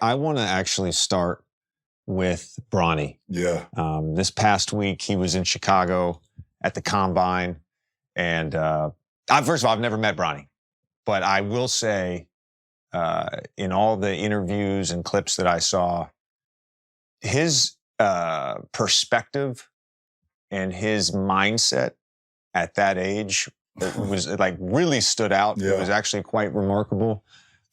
I want to actually start with Bronny. Yeah. This past week, he was in Chicago at the Combine. And first of all, I've never met Bronny. But I will say, in all the interviews and clips that I saw, his perspective and his mindset at that age was like really stood out. Yeah. It was actually quite remarkable.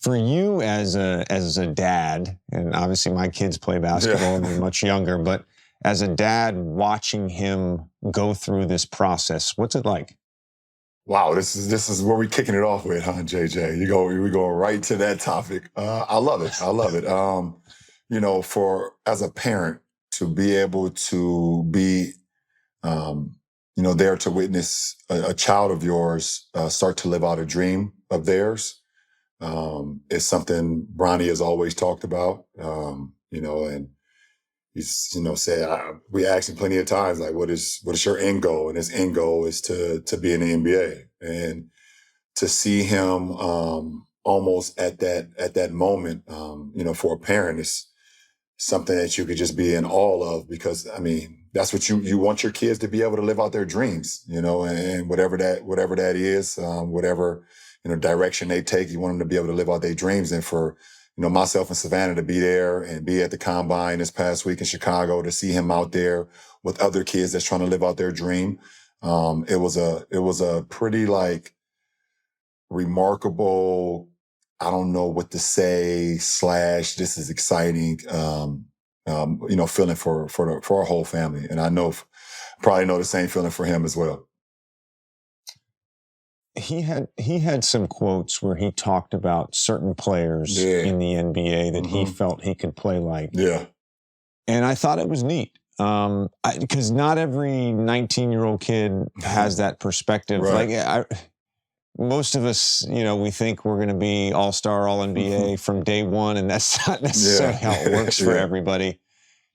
For you as a dad, and obviously my kids play basketball and they're much younger, but as a dad watching him go through this process, what's it like? Wow, this is where we're kicking it off with, huh, JJ? We go right to that topic. I love it. I love it. As a parent to be able to be, there to witness a child of yours start to live out a dream of theirs. It's something Bronny has always talked about, and he's, said, we asked him plenty of times, like, what is your end goal? And his end goal is to be in the NBA. And to see him almost at that moment, for a parent is something that you could just be in awe of, because, I mean, that's what you want your kids to be able to live out their dreams, and whatever that is, whatever, direction they take, you want them to be able to live out their dreams. And for, myself and Savannah to be there and be at the Combine this past week in Chicago, to see him out there with other kids that's trying to live out their dream. It was a pretty remarkable, I don't know what to say, / this is exciting, feeling for our whole family. And I probably know the same feeling for him as well. He had some quotes where he talked about certain players in the NBA that he felt he could play like. Yeah. And I thought it was neat. Because not every 19-year-old kid has that perspective. Right. Most of us, we think we're going to be all-star, all-NBA from day one, and that's not necessarily how it works for everybody.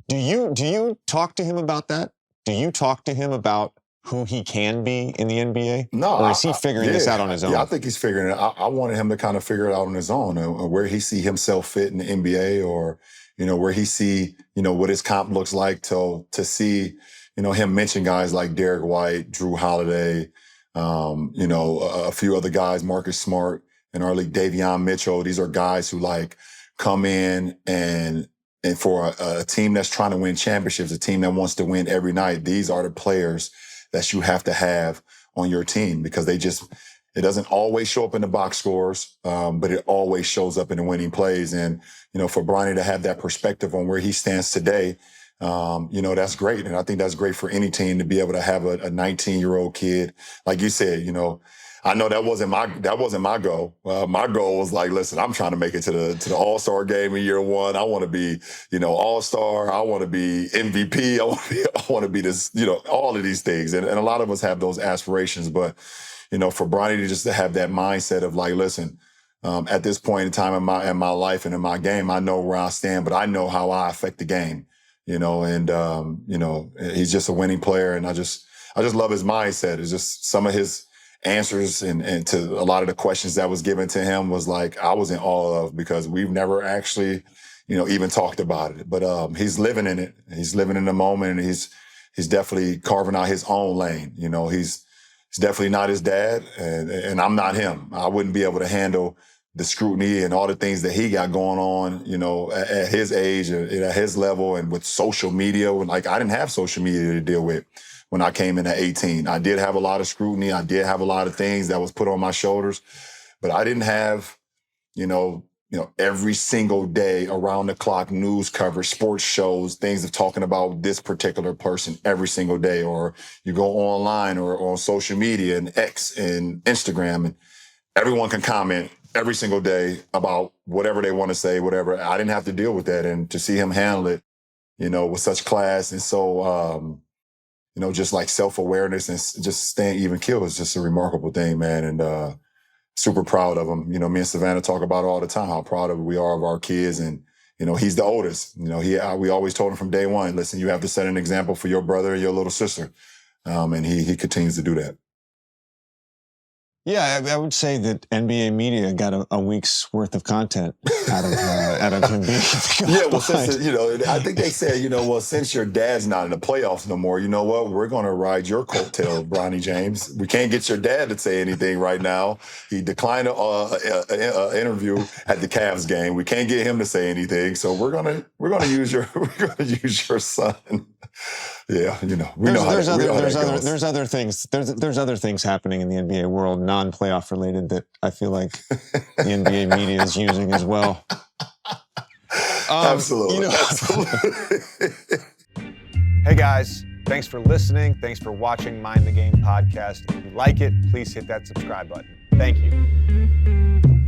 Do you talk to him about that? Do you talk to him about who he can be in the NBA? No. Or is he figuring this out on his own? Yeah, I think he's figuring it out. I wanted him to kind of figure it out on his own, where he see himself fit in the NBA, or, where he see, what his comp looks like, to see, him mention guys like Derek White, Drew Holiday, a few other guys, Marcus Smart, and our league, Davion Mitchell. These are guys who come in and for a team that's trying to win championships, a team that wants to win every night, these are the players that you have to have on your team, because it doesn't always show up in the box scores, but it always shows up in the winning plays. And, for Bronny to have that perspective on where he stands today, that's great. And I think that's great for any team to be able to have a 19-year-old kid. Like you said, I know that wasn't my goal. My goal was listen, I'm trying to make it to the All-Star game in year one. I want to be, All-Star. I want to be MVP. I want to be this, all of these things. And a lot of us have those aspirations, but, for Bronny to just have that mindset of listen, at this point in time in my life and in my game, I know where I stand, but I know how I affect the game, he's just a winning player. And I just love his mindset. It's just some of his answers and to a lot of the questions that was given to him was I was in awe of, because we've never actually, even talked about it. But he's living in it. He's living in the moment, and he's definitely carving out his own lane. He's definitely not his dad, and I'm not him. I wouldn't be able to handle the scrutiny and all the things that he got going on, at his age and at his level, and with social media. I didn't have social media to deal with when I came in at 18. I did have a lot of scrutiny. I did have a lot of things that was put on my shoulders, but I didn't have, every single day around the clock news coverage, sports shows, things of talking about this particular person every single day. Or you go online or on social media and X and Instagram, and everyone can comment every single day about whatever they want to say, whatever. I didn't have to deal with that. And to see him handle it, with such class and so, just self-awareness and just staying even keel is just a remarkable thing, man. And super proud of him. Me and Savannah talk about it all the time, how proud we are of our kids. And, he's the oldest. We always told him from day one, listen, you have to set an example for your brother and your little sister. And he continues to do that. Yeah, I would say that NBA media got a week's worth of content out of him being Yeah, well, since I think they said, well, since your dad's not in the playoffs no more, you know what? We're going to ride your coattail, Bronny James. We can't get your dad to say anything right now. He declined an interview at the Cavs game. We can't get him to say anything, so we're gonna use your son. Yeah, there's other things. There's other things happening in the NBA world, non-playoff related, that I feel like the NBA media is using as well. Absolutely. Hey guys, thanks for listening. Thanks for watching Mind the Game podcast. If you like it, please hit that subscribe button. Thank you.